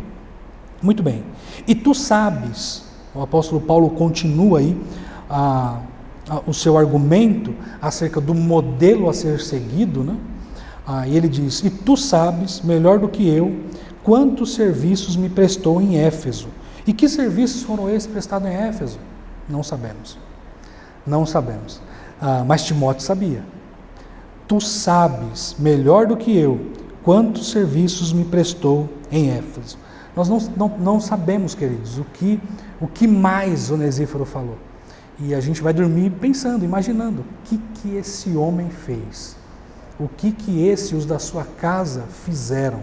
Muito bem. E tu sabes, o apóstolo Paulo continua aí o seu argumento acerca do modelo a ser seguido, né? E ele diz: e tu sabes, melhor do que eu, quantos serviços me prestou em Éfeso. E que serviços foram esses prestados em Éfeso? Não sabemos. Não sabemos. Mas Timóteo sabia. Tu sabes, melhor do que eu, quantos serviços me prestou em Éfeso. Nós não sabemos, queridos, o que mais Onesíforo falou. E a gente vai dormir pensando, imaginando, o que esse homem fez? O que os da sua casa fizeram?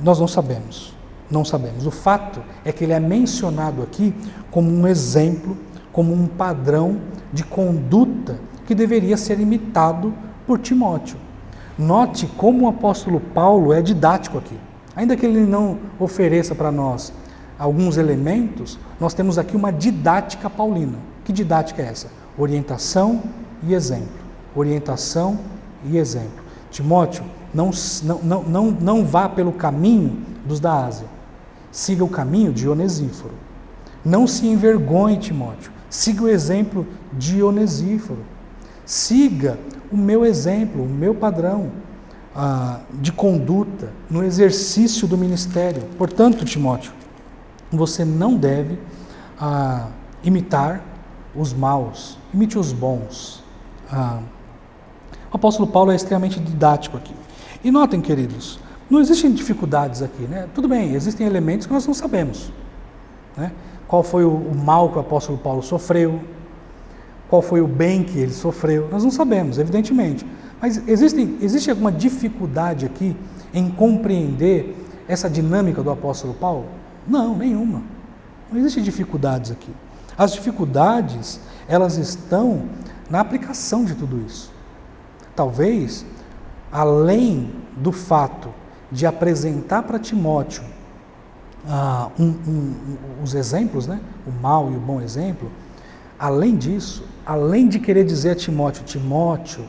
Nós não sabemos. Não sabemos. O fato é que ele é mencionado aqui como um exemplo, como um padrão de conduta que deveria ser imitado por Timóteo. Note como o apóstolo Paulo é didático aqui. Ainda que ele não ofereça para nós alguns elementos, nós temos aqui uma didática paulina. Que didática é essa? Orientação e exemplo. Orientação e exemplo. Timóteo, não vá pelo caminho dos da Ásia. Siga o caminho de Onesíforo. Não se envergonhe, Timóteo. Siga o exemplo de Onesíforo. Siga o meu exemplo, o meu padrão de conduta no exercício do ministério. Portanto, Timóteo, você não deve imitar os maus, imite os bons. O apóstolo Paulo é extremamente didático aqui. E notem, queridos, não existem dificuldades aqui, né? Tudo bem, existem elementos que nós não sabemos, né? Qual foi o mal que o apóstolo Paulo sofreu, qual foi o bem que ele sofreu, nós não sabemos, evidentemente. Mas existe alguma dificuldade aqui em compreender essa dinâmica do apóstolo Paulo? Não, nenhuma. Não existe dificuldades aqui. As dificuldades, elas estão na aplicação de tudo isso. Talvez, além do fato de apresentar para Timóteo os exemplos, né? O mau e o bom exemplo, além disso, além de querer dizer a Timóteo,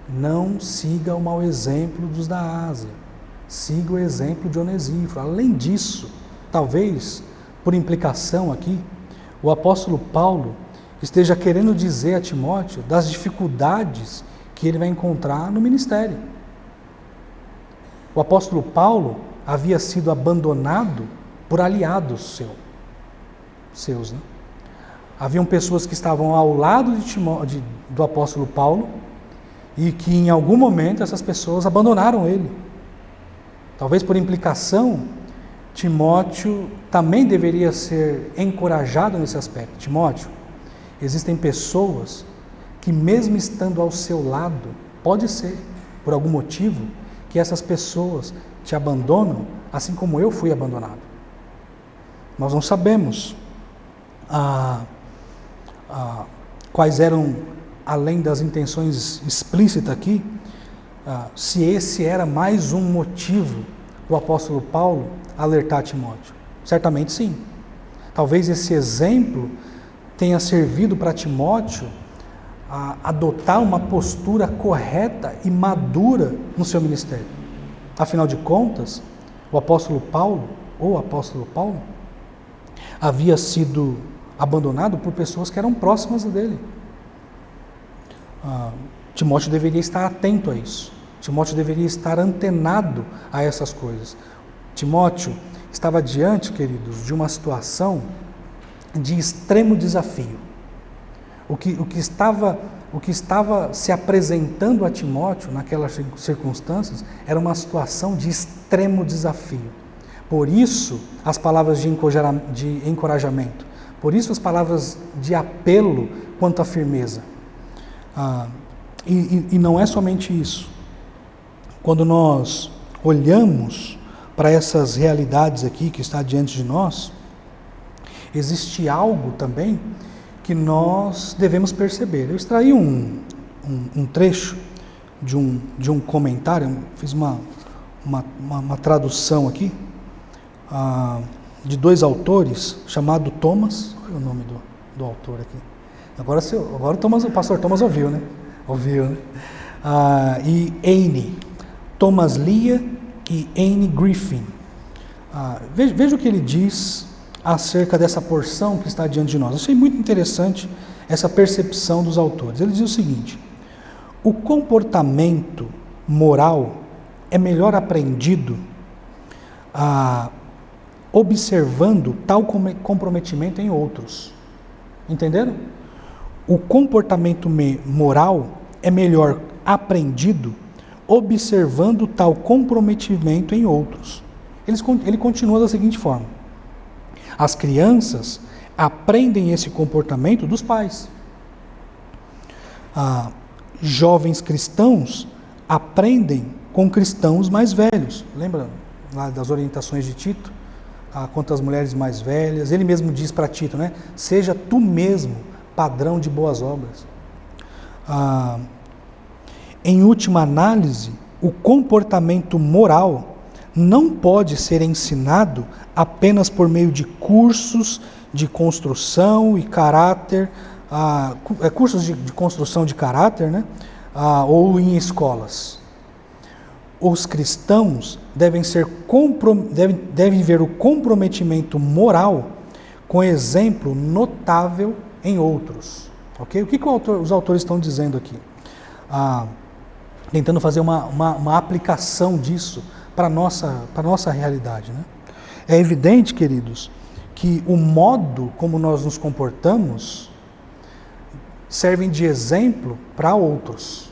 não siga o mau exemplo dos da Ásia, siga o exemplo de Onesíforo. Além disso, talvez, por implicação aqui, o apóstolo Paulo esteja querendo dizer a Timóteo das dificuldades que ele vai encontrar no ministério. O apóstolo Paulo havia sido abandonado por aliados seus, né? Haviam pessoas que estavam ao lado do apóstolo Paulo e que em algum momento essas pessoas abandonaram ele. Talvez por implicação, Timóteo também deveria ser encorajado nesse aspecto. Timóteo, existem pessoas que mesmo estando ao seu lado, pode ser, por algum motivo, que essas pessoas te abandonam, assim como eu fui abandonado. Nós não sabemos quais eram, além das intenções explícitas aqui, se esse era mais um motivo do apóstolo Paulo alertar Timóteo. Certamente sim. Talvez esse exemplo tenha servido para Timóteo a adotar uma postura correta e madura no seu ministério. Afinal de contas, o apóstolo Paulo, havia sido abandonado por pessoas que eram próximas dele. Timóteo deveria estar atento a isso. Timóteo deveria estar antenado a essas coisas. Timóteo estava diante, queridos, de uma situação de extremo desafio. O que estava se apresentando a Timóteo naquelas circunstâncias era uma situação de extremo desafio. Por isso, as palavras de encorajamento, por isso as palavras de apelo quanto à firmeza. E não é somente isso. Quando nós olhamos para essas realidades aqui que está diante de nós, existe algo também que nós devemos perceber. Eu extraí um trecho de um comentário, fiz uma tradução aqui, de dois autores, chamado Thomas, qual é o nome do autor aqui? Agora o pastor Thomas ouviu, né? E Anne, Thomas Leah e Anne Griffin. Veja o que ele diz acerca dessa porção que está diante de nós. Achei muito interessante essa percepção dos autores. Ele diz o seguinte: o comportamento moral é melhor aprendido observando tal comprometimento em outros. Entenderam? O comportamento moral é melhor aprendido observando tal comprometimento em outros. Ele continua da seguinte forma: as crianças aprendem esse comportamento dos pais. Jovens cristãos aprendem com cristãos mais velhos. Lembra lá das orientações de Tito? Quanto às mulheres mais velhas, ele mesmo diz para Tito, né? Seja tu mesmo padrão de boas obras. Em última análise, o comportamento moral não pode ser ensinado apenas por meio de cursos de construção e caráter, cursos de construção de caráter, né? Ou em escolas. Os cristãos devem ver o comprometimento moral com exemplo notável em outros. Okay? O que os autores estão dizendo aqui? Tentando fazer uma aplicação disso para a nossa realidade. Né? É evidente, queridos, que o modo como nós nos comportamos servem de exemplo para outros.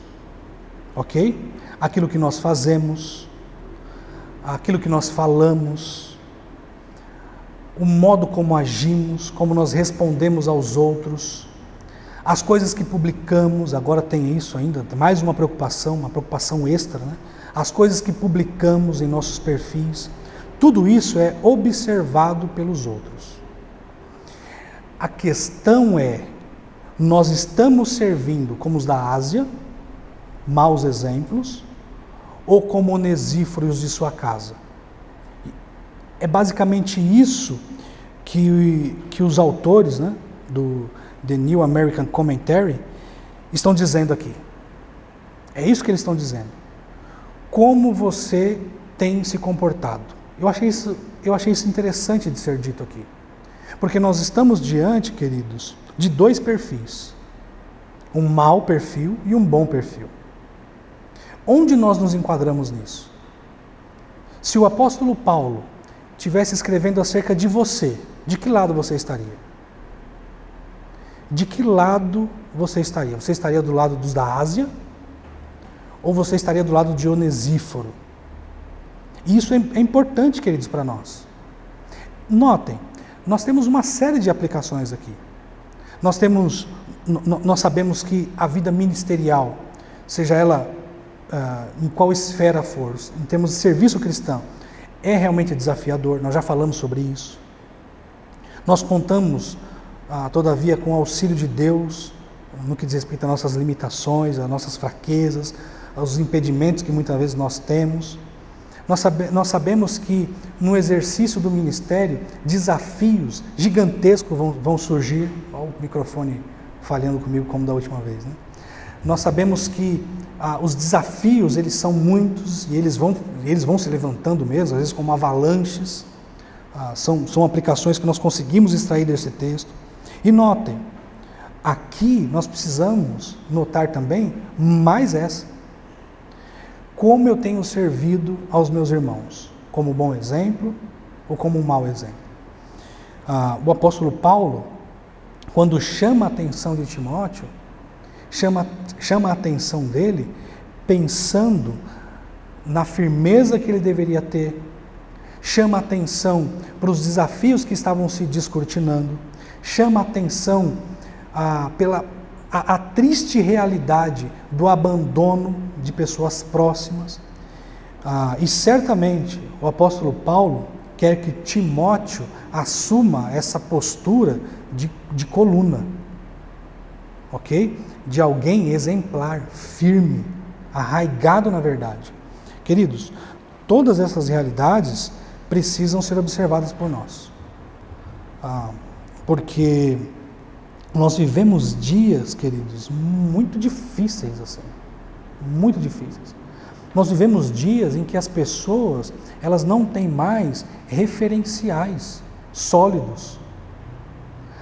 Ok? Aquilo que nós fazemos, aquilo que nós falamos, o modo como agimos, como nós respondemos aos outros, as coisas que publicamos, agora tem isso ainda, mais uma preocupação extra, né? As coisas que publicamos em nossos perfis, tudo isso é observado pelos outros. A questão é, nós estamos servindo como os da Ásia, maus exemplos, ou como Onesíforos de sua casa? É basicamente isso que os autores, né, do The New American Commentary estão dizendo aqui. É isso que eles estão dizendo. Como você tem se comportado? Eu achei isso interessante de ser dito aqui. Porque nós estamos diante, queridos, de dois perfis. Um mau perfil e um bom perfil. Onde nós nos enquadramos nisso? Se o apóstolo Paulo estivesse escrevendo acerca de você, de que lado você estaria? De que lado você estaria? Você estaria do lado dos da Ásia? Ou você estaria do lado de Onesíforo? E isso é importante, queridos, para nós. Notem, nós temos uma série de aplicações aqui. Nós sabemos que a vida ministerial, seja ela em qual esfera for, em termos de serviço cristão, é realmente desafiador, nós já falamos sobre isso. Nós contamos todavia com o auxílio de Deus, no que diz respeito às nossas limitações, às nossas fraquezas, aos impedimentos que muitas vezes nós temos. Nós sabemos que no exercício do ministério, desafios gigantescos vão surgir. Olha o microfone falhando comigo como da última vez, né? Nós sabemos que os desafios, eles são muitos e eles vão se levantando mesmo, às vezes como avalanches. São aplicações que nós conseguimos extrair desse texto. E notem, aqui nós precisamos notar também mais essa. Como eu tenho servido aos meus irmãos? Como bom exemplo ou como um mau exemplo? O apóstolo Paulo, quando chama a atenção de Timóteo, chama a atenção dele pensando na firmeza que ele deveria ter, chama a atenção para os desafios que estavam se descortinando, chama a atenção pela a triste realidade do abandono de pessoas próximas. E certamente o apóstolo Paulo quer que Timóteo assuma essa postura de coluna, ok? De alguém exemplar, firme, arraigado na verdade. Queridos, todas essas realidades precisam ser observadas por nós, porque nós vivemos dias, queridos, muito difíceis assim, muito difíceis. Nós vivemos dias em que as pessoas, elas não têm mais referenciais sólidos.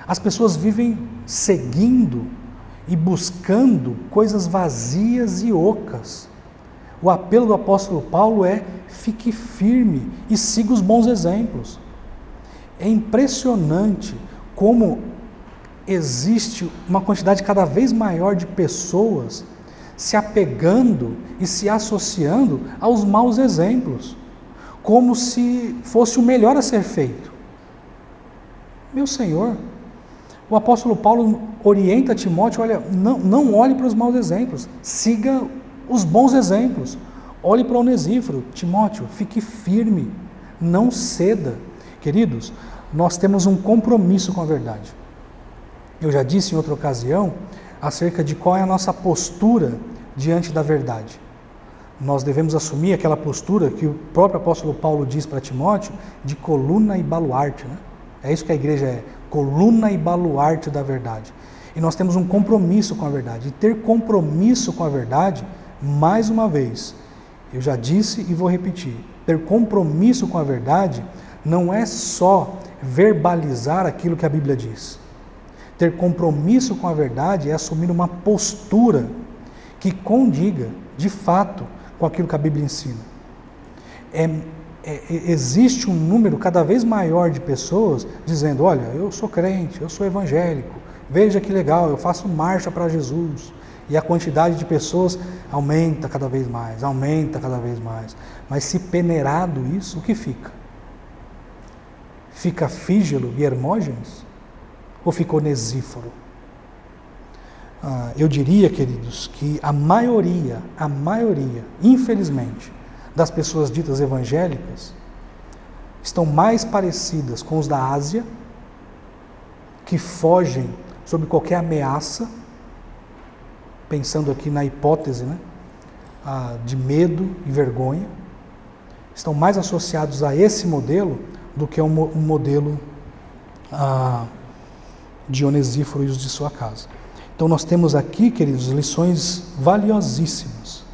As pessoas vivem seguindo e buscando coisas vazias e ocas. O apelo do apóstolo Paulo é: fique firme e siga os bons exemplos. É impressionante como existe uma quantidade cada vez maior de pessoas se apegando e se associando aos maus exemplos, como se fosse o melhor a ser feito. Meu Senhor, o apóstolo Paulo orienta Timóteo: olha, não olhe para os maus exemplos, siga os bons exemplos. Olhe para Onesíforo. Timóteo, fique firme, não ceda. Queridos, nós temos um compromisso com a verdade. Eu já disse em outra ocasião acerca de qual é a nossa postura diante da verdade. Nós devemos assumir aquela postura que o próprio apóstolo Paulo diz para Timóteo, de coluna e baluarte, né? É isso que a igreja é, coluna e baluarte da verdade. E nós temos um compromisso com a verdade. E ter compromisso com a verdade, mais uma vez, eu já disse e vou repetir, ter compromisso com a verdade não é só verbalizar aquilo que a Bíblia diz. Ter compromisso com a verdade é assumir uma postura que condiga, de fato, com aquilo que a Bíblia ensina. Existe um número cada vez maior de pessoas dizendo: olha, eu sou crente, eu sou evangélico, veja que legal, eu faço marcha para Jesus. E a quantidade de pessoas aumenta cada vez mais, aumenta cada vez mais. Mas se peneirado isso, o que fica? Fica Fígelo e Hermógenes? Ou ficou Onesíforo? Eu diria, queridos, que a maioria, infelizmente, das pessoas ditas evangélicas estão mais parecidas com os da Ásia, que fogem sob qualquer ameaça, pensando aqui na hipótese, né, de medo e vergonha, estão mais associados a esse modelo do que a um modelo de Onesíforo e os de sua casa. Então nós temos aqui, queridos, lições valiosíssimas.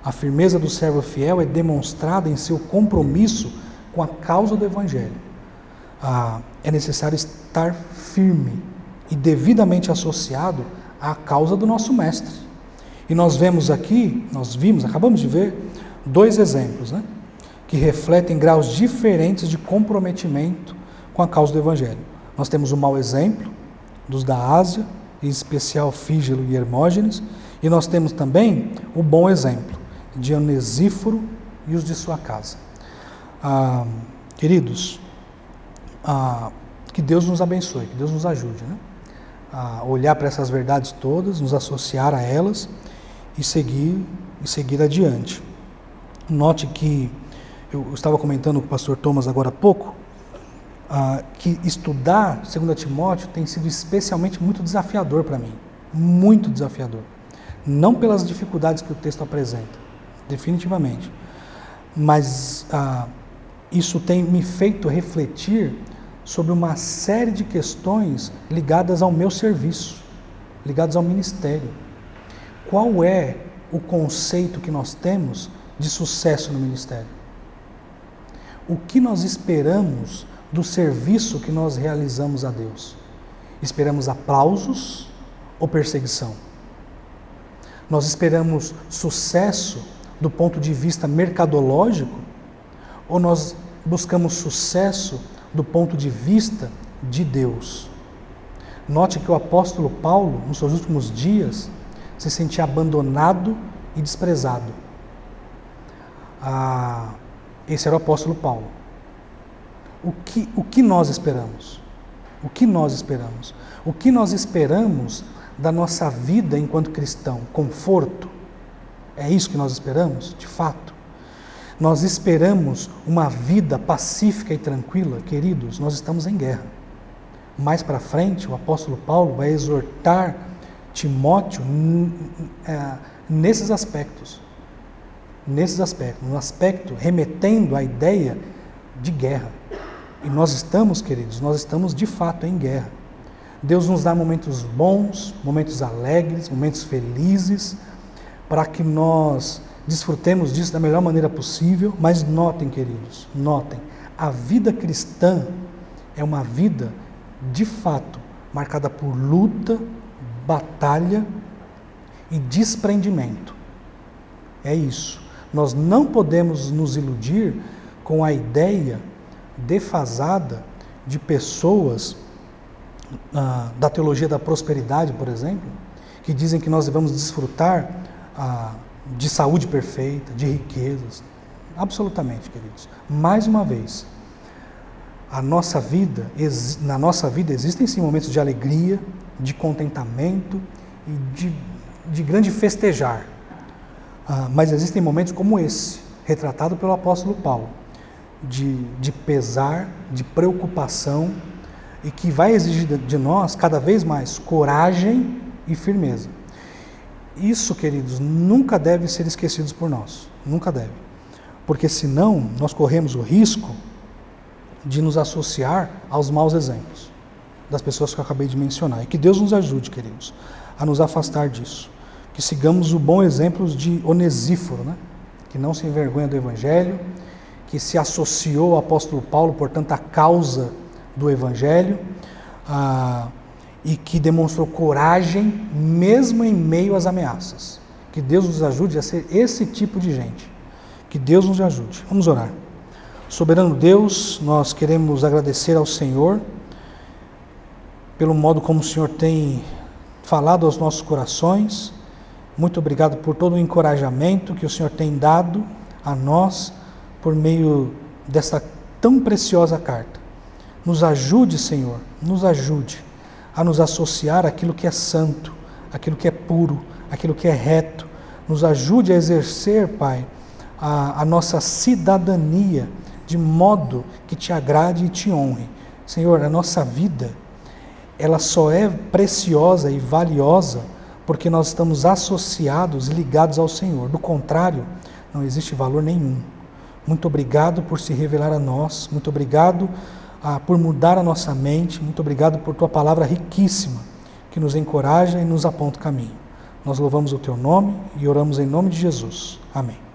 A firmeza do servo fiel é demonstrada em seu compromisso com a causa do Evangelho. É necessário estar firme e devidamente associado à causa do nosso Mestre. E nós acabamos de ver, dois exemplos, né, que refletem graus diferentes de comprometimento com a causa do Evangelho. Nós temos o mau exemplo dos da Ásia, em especial Fígelo e Hermógenes, e nós temos também o bom exemplo de Onesíforo e os de sua casa. Queridos, que Deus nos abençoe, que Deus nos ajude, né, a olhar para essas verdades todas, nos associar a elas e seguir adiante. Note que eu estava comentando com o pastor Thomas agora há pouco, que estudar 2 Timóteo tem sido especialmente muito desafiador para mim, muito desafiador. Não pelas dificuldades que o texto apresenta, definitivamente, mas isso tem me feito refletir sobre uma série de questões ligadas ao meu serviço, ligadas ao ministério. Qual é o conceito que nós temos de sucesso no ministério? O que nós esperamos do serviço que nós realizamos a Deus? Esperamos aplausos ou perseguição? Nós esperamos sucesso do ponto de vista mercadológico ou nós buscamos sucesso do ponto de vista de Deus? Note que o apóstolo Paulo, nos seus últimos dias, se sentia abandonado e desprezado. Esse era o apóstolo Paulo. O que nós esperamos? O que nós esperamos? O que nós esperamos da nossa vida enquanto cristão? Conforto? É isso que nós esperamos, de fato? Nós esperamos uma vida pacífica e tranquila? Queridos, nós estamos em guerra. Mais para frente, o apóstolo Paulo vai exortar Timóteo nesses aspectos. No aspecto remetendo à ideia de guerra. E nós estamos, queridos, nós estamos de fato em guerra. Deus nos dá momentos bons, momentos alegres, momentos felizes, para que nós desfrutemos disso da melhor maneira possível, mas notem, queridos, notem, a vida cristã é uma vida, de fato, marcada por luta, batalha e desprendimento. É isso. Nós não podemos nos iludir com a ideia defasada de pessoas da teologia da prosperidade, por exemplo, que dizem que nós devemos desfrutar de saúde perfeita, de riquezas. Absolutamente, queridos. Mais uma vez, na nossa vida existem sim momentos de alegria, de contentamento e de grande festejar. Mas existem momentos como esse, retratado pelo apóstolo Paulo, de pesar, de preocupação, e que vai exigir de nós cada vez mais coragem e firmeza. Isso, queridos, nunca deve ser esquecido por nós, nunca deve, porque senão nós corremos o risco de nos associar aos maus exemplos das pessoas que eu acabei de mencionar. E que Deus nos ajude, queridos, a nos afastar disso. Que sigamos o bom exemplo de Onesíforo, né? Que não se envergonha do Evangelho, que se associou ao apóstolo Paulo, portanto, à causa do Evangelho, e que demonstrou coragem mesmo em meio às ameaças. Que Deus nos ajude a ser esse tipo de gente. Que Deus nos ajude. Vamos orar. Soberano Deus, nós queremos agradecer ao Senhor pelo modo como o Senhor tem falado aos nossos corações. Muito obrigado por todo o encorajamento que o Senhor tem dado a nós por meio desta tão preciosa carta. Nos ajude, Senhor, nos ajude a nos associar àquilo que é santo, àquilo que é puro, àquilo que é reto. Nos ajude a exercer, Pai, a nossa cidadania de modo que te agrade e te honre. Senhor, a nossa vida, ela só é preciosa e valiosa porque nós estamos associados e ligados ao Senhor. Do contrário, não existe valor nenhum. Muito obrigado por se revelar a nós, muito obrigado por mudar a nossa mente, muito obrigado por tua palavra riquíssima, que nos encoraja e nos aponta o caminho. Nós louvamos o teu nome e oramos em nome de Jesus. Amém.